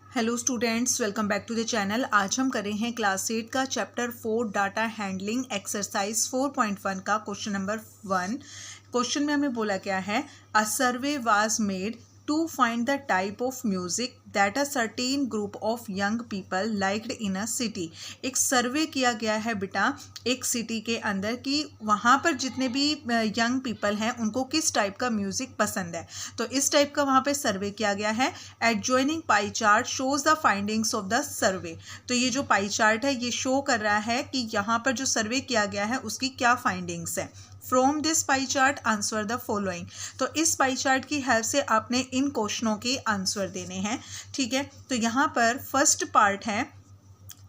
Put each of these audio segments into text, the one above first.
Hello students, welcome back to the channel. आज हम कर रहे हैं क्लास 8 का चैप्टर 4 डाटा हैंडलिंग एक्सरसाइज 4.1 का क्वेश्चन नंबर 1। क्वेश्चन में हमें बोला क्या है, a survey was made to find the type of music that a certain group of young people liked in a city. एक सर्वे किया गया है बेटा एक सिटी के अंदर कि वहाँ पर जितने भी यंग पीपल हैं उनको किस टाइप का म्यूज़िक पसंद है। तो इस टाइप का वहाँ पे सर्वे किया गया है। Adjoining pie chart shows the findings of the survey. तो ये जो पाई चार्ट है ये शो कर रहा है कि यहाँ पर जो सर्वे किया गया है उसकी क्या फाइंडिंग्स है। From this pie chart answer the following. तो इस पाई चार्ट की हेल्प से आपने इन क्वेश्चनों के आंसर देने हैं। ठीक है, तो यहाँ पर फर्स्ट पार्ट है,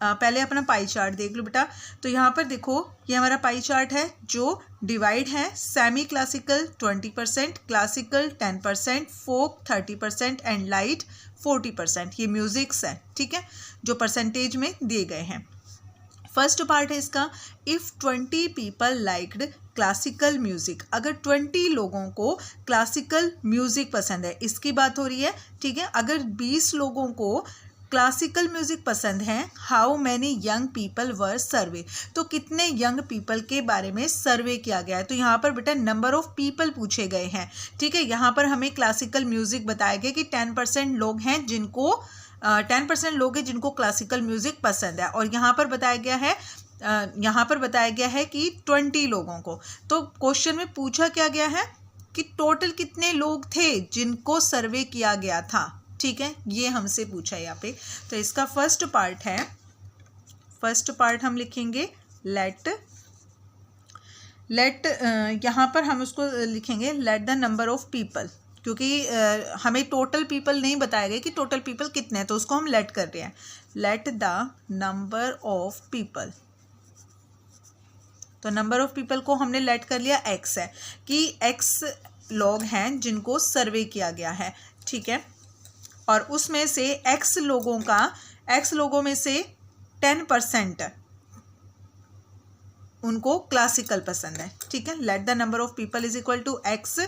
पहले अपना पाई चार्ट देख लो बेटा। तो यहाँ पर देखो ये हमारा पाई चार्ट है जो डिवाइड है semi classical 20%, classical 10%, folk 30% and light 40%। ये म्यूजिक्स है, ठीक है, जो परसेंटेज में दिए गए हैं। फर्स्ट पार्ट है इसका, if 20 people liked classical music. अगर 20 लोगों को क्लासिकल म्यूज़िक पसंद है, इसकी बात हो रही है। ठीक है, अगर 20 लोगों को क्लासिकल म्यूज़िक पसंद है, how many young people were survey. तो कितने यंग पीपल के बारे में सर्वे किया गया है। तो यहाँ पर बेटा नंबर ऑफ पीपल पूछे गए हैं। ठीक है, यहाँ पर हमें क्लासिकल म्यूज़िक बताया गया कि 10% लोग हैं जिनको 10% लोग हैं जिनको क्लासिकल म्यूज़िक पसंद है। और यहाँ पर बताया गया है कि 20 लोगों को। तो क्वेश्चन में पूछा क्या गया है कि टोटल कितने लोग थे जिनको सर्वे किया गया था। ठीक है, ये हमसे पूछा है यहाँ पे। तो इसका फर्स्ट पार्ट हम लिखेंगे लेट यहाँ पर हम उसको लिखेंगे late the number of people, क्योंकि हमें टोटल पीपल नहीं बताया गया कि टोटल पीपल कितने हैं, तो उसको हम लेट कर रहे हैं। Late the number of people. तो नंबर ऑफ पीपल को हमने लेट कर लिया एक्स है कि एक्स लोग हैं जिनको सर्वे किया गया है। ठीक है, और उसमें से एक्स लोगों में से 10% उनको क्लासिकल पसंद है। ठीक है, let the number of people is equal to X,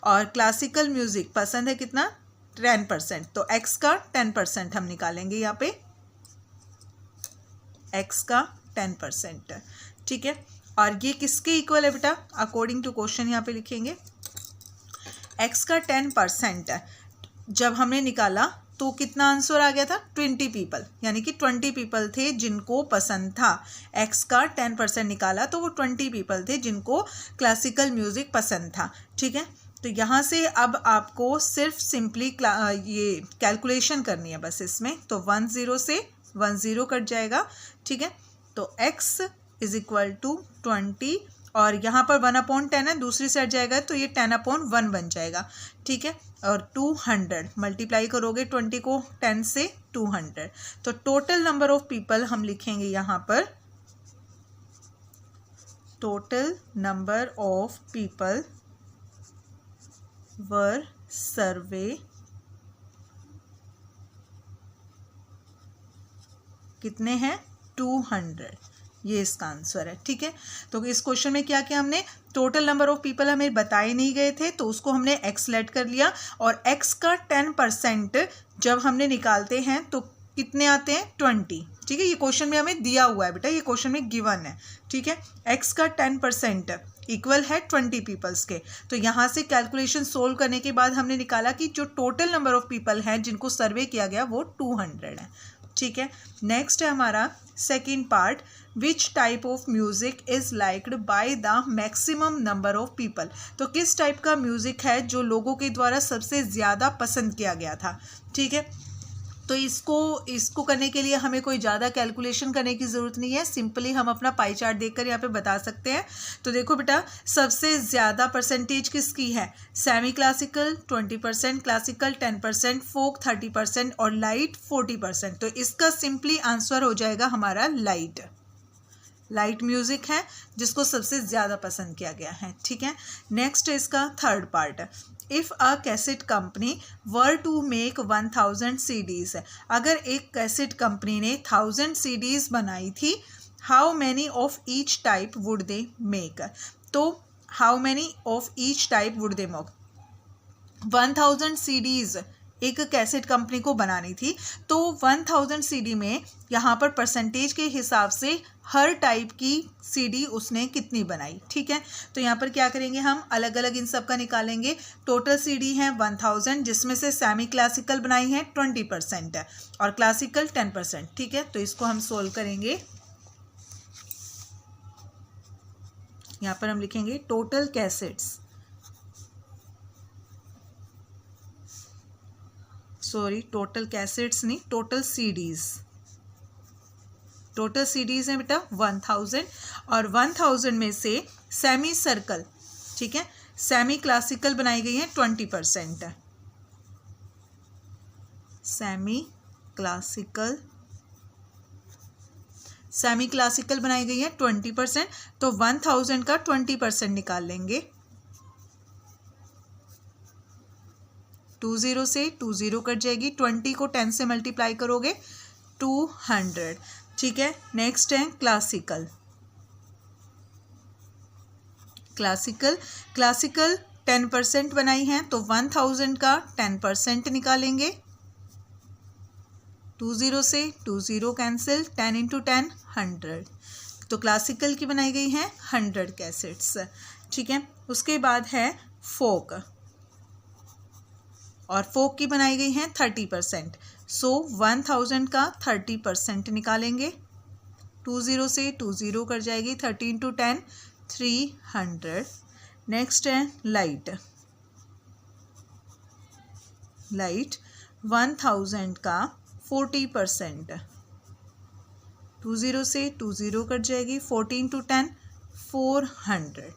और क्लासिकल म्यूजिक पसंद है कितना, 10%। तो एक्स का 10% हम निकालेंगे यहाँ पे, एक्स का 10%। ठीक है, और ये किसके इक्वल है बेटा, अकॉर्डिंग टू क्वेश्चन यहाँ पे लिखेंगे एक्स का 10% जब हमने निकाला तो कितना आंसर आ गया था, 20 पीपल, यानी कि 20 पीपल थे जिनको पसंद था। एक्स का 10% निकाला तो वो 20 पीपल थे जिनको क्लासिकल म्यूज़िक पसंद था। ठीक है, तो यहाँ से अब आपको सिर्फ सिंपली ये कैलकुलेशन करनी है बस इसमें। तो 10 से 10 कट जाएगा। ठीक है, तो x इज इक्वल टू 20, और यहाँ पर 1/10 है, दूसरी साइड जाएगा तो ये 10/1 बन जाएगा। ठीक है, और 200 मल्टीप्लाई करोगे 20 को 10 से 200। तो टोटल नंबर ऑफ पीपल हम लिखेंगे यहाँ पर, total number of people were survey कितने हैं, 200। ये इसका आंसर है। ठीक है, तो इस क्वेश्चन में क्या किया हमने, टोटल नंबर ऑफ पीपल हमें बताए नहीं गए थे तो उसको हमने एक्स लेट कर लिया, और एक्स का 10% जब हमने निकालते हैं तो कितने आते हैं, 20। ठीक है, ये क्वेश्चन में हमें दिया हुआ है बेटा, ये क्वेश्चन में गिवन है। ठीक है, एक्स का 10% इक्वल है 20 पीपल्स के। तो यहाँ से कैलकुलेशन सोल्व करने के बाद हमने निकाला कि जो टोटल नंबर ऑफ पीपल हैं जिनको सर्वे किया गया वो 200 है। ठीक है, नेक्स्ट है हमारा second part, which type of music is liked by the maximum number of people. तो किस टाइप का म्यूज़िक है जो लोगों के द्वारा सबसे ज़्यादा पसंद किया गया था। ठीक है, तो इसको करने के लिए हमें कोई ज़्यादा कैलकुलेशन करने की ज़रूरत नहीं है, सिंपली हम अपना पाई चार्ट देखकर यहाँ पे बता सकते हैं। तो देखो बेटा, सबसे ज़्यादा परसेंटेज किसकी है, सेमी क्लासिकल 20%, क्लासिकल 10%, फोक 30% और लाइट 40%। तो इसका सिंपली आंसर हो जाएगा हमारा लाइट म्यूज़िक है जिसको सबसे ज़्यादा पसंद किया गया है। ठीक है, नेक्स्ट इसका third part, if a cassette company were to make 1000 CDs। अगर एक कैसेट कंपनी ने 1000 CDs बनाई थी, how many of each type would they make. तो how many of each type would they make, 1000 CDs एक cassette company को बनानी थी, तो 1000 सीडी में यहाँ पर परसेंटेज के हिसाब से हर टाइप की सीडी उसने कितनी बनाई। ठीक है, तो यहाँ पर क्या करेंगे, हम अलग अलग इन सब का निकालेंगे। टोटल सीडी है 1000, जिसमें से सेमी क्लासिकल बनाई है 20% है और क्लासिकल 10%। ठीक है, तो इसको हम सोल्व करेंगे। यहाँ पर हम लिखेंगे टोटल कैसेट्स, टोटल कैसेट्स नहीं, टोटल सीडीज। टोटल सीडीज है बेटा 1000 और 1000 में से सेमी सर्कल, ठीक है, सेमी क्लासिकल बनाई गई है 20%। सेमी क्लासिकल बनाई गई है 20%, तो 1000 का 20% निकाल लेंगे। 20 से 20 कट जाएगी, 20 को 10 से मल्टीप्लाई करोगे 200। ठीक है, नेक्स्ट है क्लासिकल। 10% बनाई है, तो 1000 का 10% निकालेंगे। 20 से 20 कैंसिल, 10 × 10 100, तो क्लासिकल की बनाई गई है 100 कैसेट्स। ठीक है, उसके बाद है फोक, और फोक की बनाई गई है 30%, सो 1000 का 30% निकालेंगे। 20 से 20 कर जाएगी, 30 × 10 300। नेक्स्ट है लाइट। 1000 का 40%, 20 से 20 कट जाएगी, 14 × 10 400।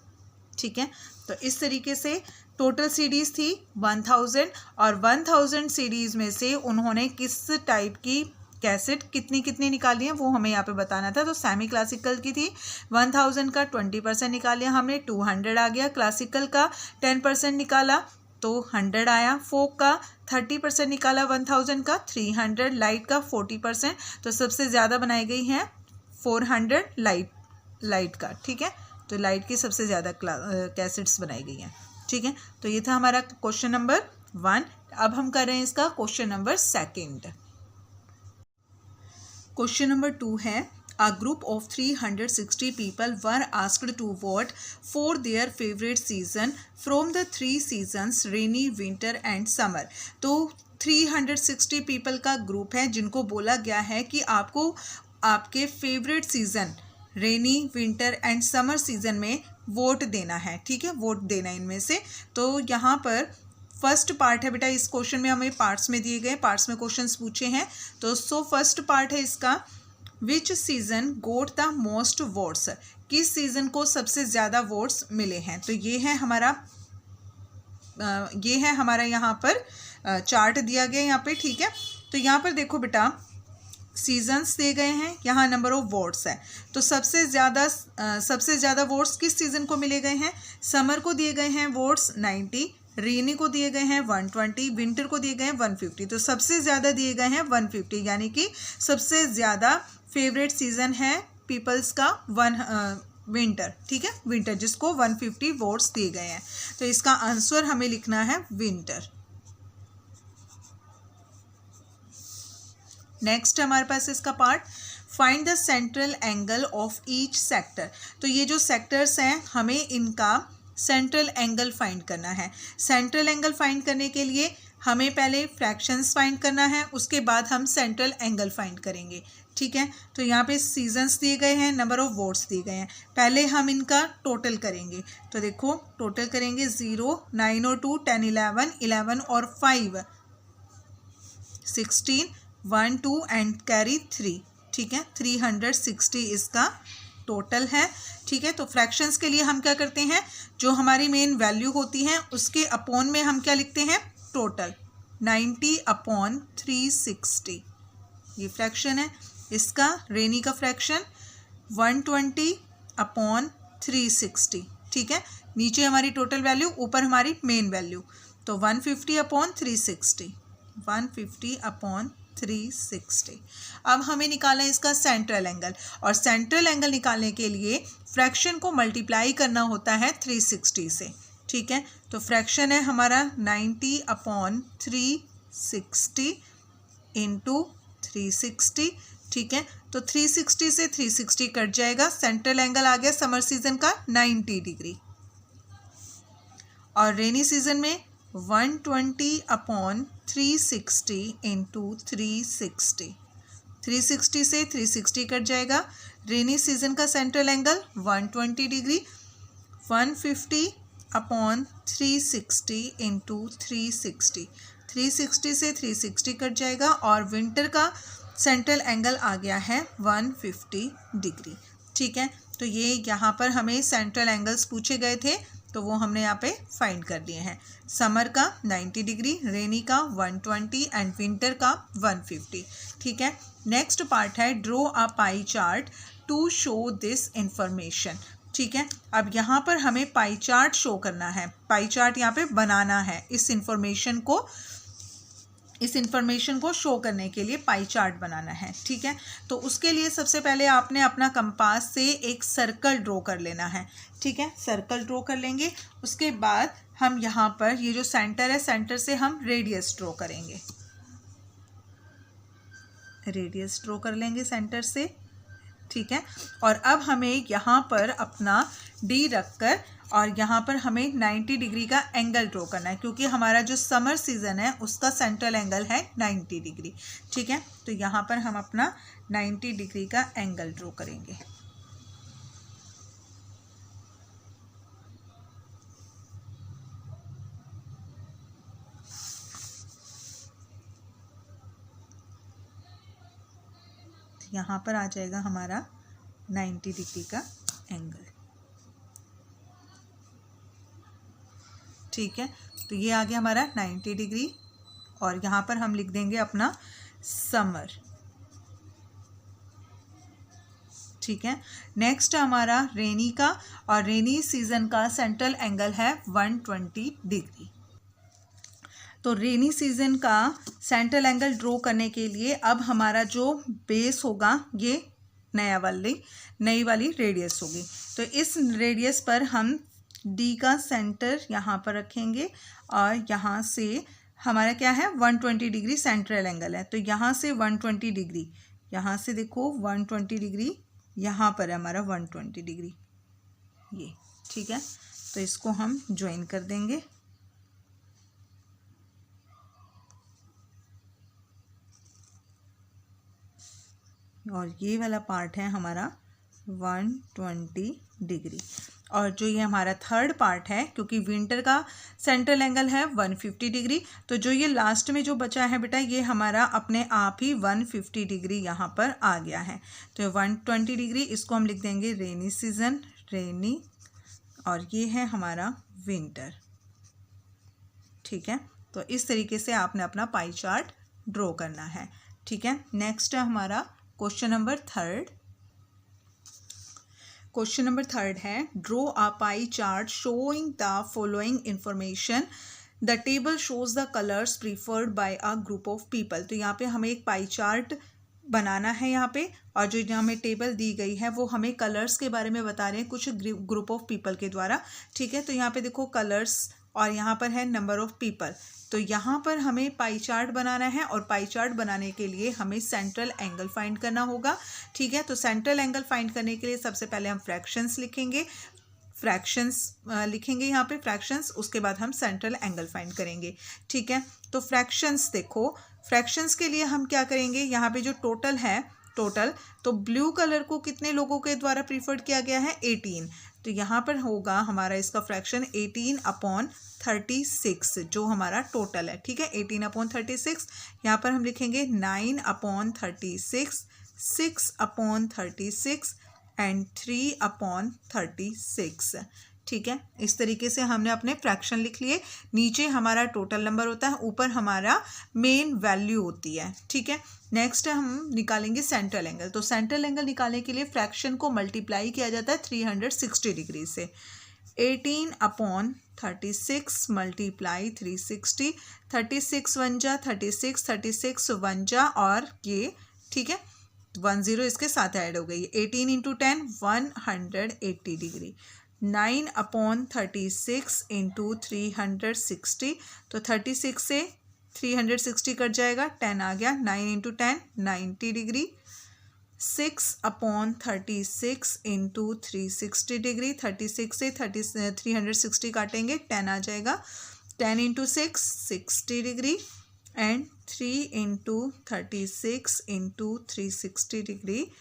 ठीक है, तो इस तरीके से टोटल सीडीज़ थी 1000 और 1000 सीडीज़ में से उन्होंने किस टाइप की कैसेट कितनी कितनी निकाली है वो हमें यहाँ पे बताना था। तो सेमी क्लासिकल की थी, 1000 का 20% निकाल लिया हमने, 200 आ गया। क्लासिकल का 10% निकाला तो 100 आया। फोक का 30% निकाला 1000 का 300, लाइट का 40%, तो सबसे ज़्यादा बनाई गई है 400 लाइट का। ठीक है, तो लाइट की सबसे ज़्यादा कैसेट्स बनाई गई हैं। ठीक है, तो ये था हमारा क्वेश्चन नंबर 1। अब हम कर रहे हैं इसका क्वेश्चन नंबर 2। क्वेश्चन नंबर 2 है, A group of 360 people were asked to vote for their favorite season from the 3 seasons rainy, winter and summer। तो 360 people का ग्रुप है जिनको बोला गया है कि आपको आपके favourite season rainy, winter and summer season में वोट देना है। ठीक है, वोट देना इनमें से। तो यहाँ पर फर्स्ट पार्ट है बेटा, इस क्वेश्चन में हमें पार्ट्स में दिए गए, पार्ट्स में क्वेश्चंस पूछे हैं। तो फर्स्ट पार्ट है इसका, विच season goat the most votes, किस सीजन को सबसे ज़्यादा वोट्स मिले हैं। तो ये है हमारा यहाँ पर चार्ट दिया गया यहाँ पे। ठीक है, तो यहाँ पर देखो बेटा, सीजन्स दिए गए हैं, यहाँ नंबर ऑफ वोट्स है। तो सबसे ज़्यादा वोट्स किस सीज़न को मिले गए हैं। समर को दिए गए हैं वोट्स 90, रेनी को दिए गए हैं 120, विंटर को दिए गए हैं 150। तो सबसे ज़्यादा दिए गए हैं 150, यानी कि सबसे ज़्यादा फेवरेट सीज़न है पीपल्स का विंटर। ठीक है, विंटर, जिसको 150 वोट्स दिए गए हैं। तो इसका आंसर हमें लिखना है विंटर। नेक्स्ट हमारे पास इसका part, find the central angle of each sector. तो ये जो सेक्टर्स हैं हमें इनका सेंट्रल एंगल फाइंड करना है। सेंट्रल एंगल फाइंड करने के लिए हमें पहले फ्रैक्शंस फाइंड करना है, उसके बाद हम सेंट्रल एंगल फाइंड करेंगे। ठीक है, तो यहाँ पे सीजन्स दिए गए हैं, नंबर ऑफ वोट्स दिए गए हैं। पहले हम इनका टोटल करेंगे। तो देखो टोटल करेंगे 0, 9 और 2 10 11 और 5 16, 1 2 एंड कैरी 3। ठीक है, 360 इसका टोटल है। ठीक है, तो फ्रैक्शंस के लिए हम क्या करते हैं, जो हमारी मेन वैल्यू होती है उसके अपॉन में हम क्या लिखते हैं, टोटल। 90/360 ये फ्रैक्शन है। इसका रेनी का फ्रैक्शन 120/360। ठीक है, नीचे हमारी टोटल वैल्यू, ऊपर हमारी मेन वैल्यू। तो 150/360, 150/360। अब हमें निकालना है इसका सेंट्रल एंगल, और सेंट्रल एंगल निकालने के लिए फ्रैक्शन को मल्टीप्लाई करना होता है 360 से। ठीक है, तो फ्रैक्शन है हमारा 90/360। 60 इंटू 360, ठीक है। तो 360 से 360 कट जाएगा, सेंट्रल एंगल आ गया समर सीजन का 90 डिग्री। और रेनी सीजन में 120 अपॉन 360 इंटू 360, 360 से 360 कट जाएगा। रेनी सीजन का central angle 120 degree, 150 upon 360 into 360, 360 से 360 कट जाएगा। और विंटर का सेंट्रल एंगल आ गया है 150 डिग्री, ठीक है। तो ये यहाँ पर हमें सेंट्रल एंगल्स पूछे गए थे, तो वो हमने यहाँ पे फाइंड कर लिए हैं। समर का 90 डिग्री, रेनी का 120 एंड विंटर का 150, ठीक है। नेक्स्ट पार्ट है draw a pie chart to show this information, ठीक है। अब यहाँ पर हमें पाई चार्ट शो करना है, पाई चार्ट यहाँ पे बनाना है। इस इंफॉर्मेशन को शो करने के लिए पाई चार्ट बनाना है, ठीक है। तो उसके लिए सबसे पहले आपने अपना कंपास से एक सर्कल ड्रॉ कर लेना है, ठीक है। सर्कल ड्रॉ कर लेंगे, उसके बाद हम यहाँ पर ये जो सेंटर है, सेंटर से हम रेडियस ड्रॉ करेंगे, रेडियस ड्रॉ कर लेंगे सेंटर से, ठीक है। और अब हमें यहाँ पर अपना डी रखकर और यहाँ पर हमें 90 डिग्री का एंगल ड्रॉ करना है, क्योंकि हमारा जो समर सीज़न है उसका सेंट्रल एंगल है 90 डिग्री, ठीक है। तो यहाँ पर हम अपना 90 डिग्री का एंगल ड्रॉ करेंगे। यहाँ पर आ जाएगा हमारा 90 डिग्री का एंगल, ठीक है। तो ये आ गया हमारा 90 डिग्री और यहाँ पर हम लिख देंगे अपना समर, ठीक है। नेक्स्ट हमारा रेनी का, और रेनी सीजन का सेंट्रल एंगल है 120 डिग्री। तो रेनी सीजन का सेंट्रल एंगल ड्रॉ करने के लिए अब हमारा जो बेस होगा ये नई वाली रेडियस होगी। तो इस रेडियस पर हम डी का सेंटर यहाँ पर रखेंगे और यहाँ से हमारा क्या है 120 डिग्री सेंट्रल एंगल है। तो यहाँ से 120 डिग्री, यहाँ से देखो 120 डिग्री, यहाँ पर है हमारा 120 डिग्री ये, ठीक है। तो इसको हम ज्वाइन कर देंगे और ये वाला पार्ट है हमारा 120 डिग्री। और जो ये हमारा थर्ड पार्ट है, क्योंकि विंटर का सेंट्रल एंगल है 150 डिग्री, तो जो ये लास्ट में जो बचा है बेटा ये हमारा अपने आप ही 150 डिग्री यहाँ पर आ गया है। तो 120 डिग्री इसको हम लिख देंगे रेनी सीजन, रेनी, और ये है हमारा विंटर, ठीक है। तो इस तरीके से आपने अपना पाई चार्ट ड्रॉ करना है, ठीक है। नेक्स्ट है हमारा question number third. Question number third है draw a pie chart showing the following information, the table shows the colours preferred by a group of people. तो यहाँ पे हमें एक पाई चार्ट बनाना है यहाँ पे, और जो यहाँ हमें टेबल दी गई है वो हमें कलर्स के बारे में बता रहे हैं कुछ ग्रुप ऑफ पीपल के द्वारा, ठीक है। तो यहाँ पे देखो कलर्स और यहाँ पर है नंबर ऑफ पीपल। तो यहाँ पर हमें पाई चार्ट बनाना है और पाई चार्ट बनाने के लिए हमें सेंट्रल एंगल फाइंड करना होगा, ठीक है। तो सेंट्रल एंगल फाइंड करने के लिए सबसे पहले हम फ्रैक्शंस लिखेंगे, यहाँ पे फ्रैक्शंस, उसके बाद हम सेंट्रल एंगल फाइंड करेंगे, ठीक है। तो फ्रैक्शंस देखो, फ्रैक्शंस के लिए हम क्या करेंगे, यहाँ पे जो टोटल है, टोटल तो ब्लू कलर को कितने लोगों के द्वारा प्रीफर्ड किया गया है 18। तो यहाँ पर होगा हमारा इसका फ्रैक्शन 18/36 जो हमारा टोटल है, ठीक है। 18/36 यहाँ पर हम लिखेंगे 9/36, 6/36 एंड 3/36, ठीक है। इस तरीके से हमने अपने फ्रैक्शन लिख लिए। नीचे हमारा टोटल नंबर होता है, ऊपर हमारा मेन वैल्यू होती है, ठीक है। नेक्स्ट हम निकालेंगे सेंट्रल एंगल। तो सेंट्रल एंगल निकालने के लिए फ्रैक्शन को मल्टीप्लाई किया जाता है 360 डिग्री से। 18/36 मल्टीप्लाई 360, 36 1 जा 36, 36 1 जा और ये, ठीक है, 10 इसके साथ ऐड हो गई। 18 × 10 180 डिग्री। 9/36 × 360, तो 36 से 360 कट जाएगा, 10 आ गया, 9 इंटू 10 90 डिग्री, 6/36 इंटू 360 डिग्री, 36 से 360 काटेंगे, 10 आ जाएगा, 10 into 6 60 degree and 3 into 36 into 360 degree,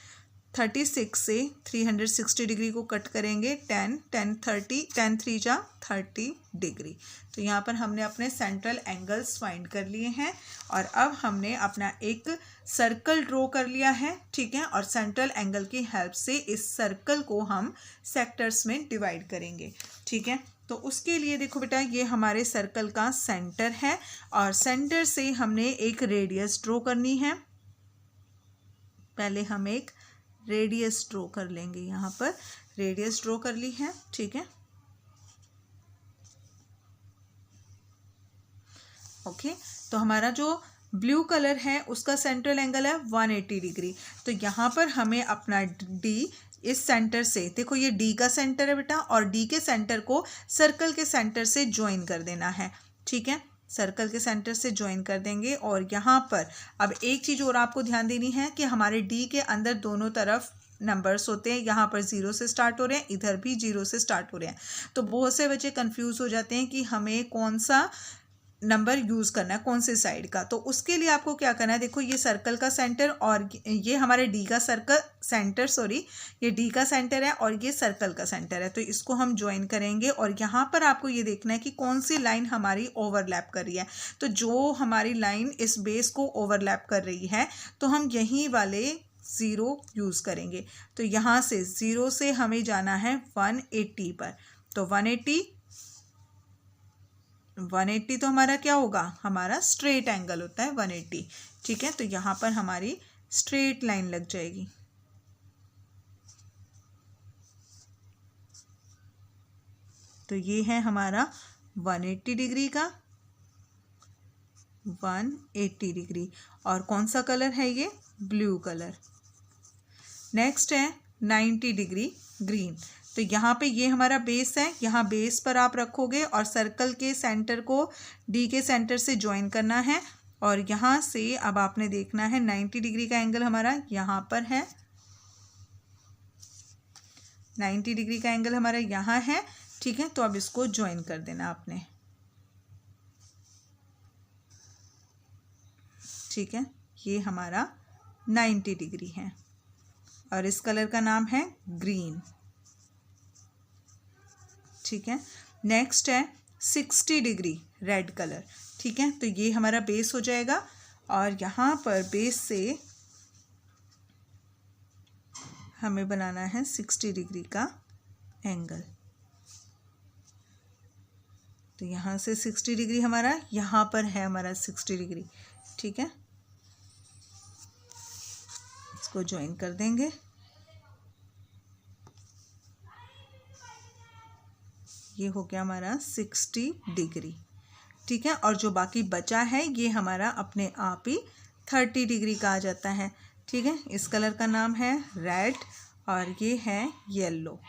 36 से 360 डिग्री को कट करेंगे, 10 30 10 3 जा 30 डिग्री। तो यहाँ पर हमने अपने सेंट्रल एंगल्स फाइंड कर लिए हैं और अब हमने अपना एक सर्कल ड्रॉ कर लिया है, ठीक है। और सेंट्रल एंगल की हेल्प से इस सर्कल को हम सेक्टर्स में डिवाइड करेंगे, ठीक है। तो उसके लिए देखो बेटा, ये हमारे सर्कल का सेंटर है और सेंटर से हमने एक रेडियस ड्रॉ करनी है। पहले हम एक रेडियस ड्रॉ कर लेंगे, यहाँ पर रेडियस ड्रॉ कर ली है, ठीक है। ओके, तो हमारा जो ब्लू कलर है उसका सेंट्रल एंगल है 180 डिग्री। तो यहाँ पर हमें अपना डी इस सेंटर से, देखो ये डी का सेंटर है बेटा, और डी के सेंटर को सर्कल के सेंटर से ज्वाइन कर देना है, ठीक है। सर्कल के सेंटर से ज्वाइन कर देंगे और यहाँ पर अब एक चीज़ और आपको ध्यान देनी है कि हमारे डी के अंदर दोनों तरफ नंबर्स होते हैं, यहाँ पर 0 से स्टार्ट हो रहे हैं, इधर भी 0 से स्टार्ट हो रहे हैं। तो बहुत से बच्चे कंफ्यूज हो जाते हैं कि हमें कौन सा नंबर यूज़ करना है, कौन से साइड का। तो उसके लिए आपको क्या करना है, देखो ये सर्कल का सेंटर और ये हमारे डी का सर्कल सेंटर, सॉरी ये डी का सेंटर है और ये सर्कल का सेंटर है। तो इसको हम ज्वाइन करेंगे और यहाँ पर आपको ये देखना है कि कौन सी लाइन हमारी ओवरलैप कर रही है। तो जो हमारी लाइन इस बेस को ओवरलैप कर रही है तो हम यहीं वाले 0 यूज़ करेंगे। तो यहाँ से 0 से हमें जाना है 180 पर। तो 180 तो हमारा क्या होगा, हमारा स्ट्रेट एंगल होता है 180, ठीक है। तो यहाँ पर हमारी स्ट्रेट लाइन लग जाएगी। तो ये है हमारा 180 डिग्री का, 180 डिग्री। और कौन सा कलर है ये, ब्लू कलर। नेक्स्ट है 90 डिग्री ग्रीन। तो यहाँ पे ये हमारा बेस है, यहाँ बेस पर आप रखोगे और सर्कल के सेंटर को डी के सेंटर से ज्वाइन करना है और यहाँ से अब आपने देखना है 90 डिग्री का एंगल हमारा यहाँ पर है, 90 डिग्री का एंगल हमारा यहाँ है, ठीक है। तो अब इसको ज्वाइन कर देना आपने, ठीक है। ये हमारा 90 डिग्री है और इस कलर का नाम है ग्रीन, ठीक है। नेक्स्ट है 60 डिग्री रेड कलर, ठीक है। तो ये हमारा बेस हो जाएगा और यहाँ पर बेस से हमें बनाना है 60 डिग्री का एंगल। तो यहाँ से 60 डिग्री हमारा, यहाँ पर है हमारा 60 डिग्री, ठीक है। इसको ज्वाइन कर देंगे। ये हो गया हमारा 60 डिग्री, ठीक है। और जो बाकी बचा है ये हमारा अपने आप ही 30 डिग्री का आ जाता है, ठीक है। इस कलर का नाम है रेड और ये है येलो,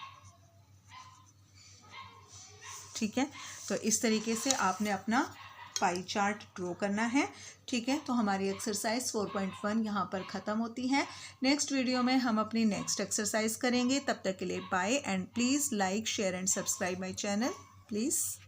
ठीक है। तो इस तरीके से आपने अपना पाई चार्ट ड्रॉ करना है, ठीक है। तो हमारी एक्सरसाइज 4.1 यहाँ पर ख़त्म होती है। नेक्स्ट वीडियो में हम अपनी नेक्स्ट एक्सरसाइज करेंगे। तब तक के लिए bye and please like share and subscribe my channel please.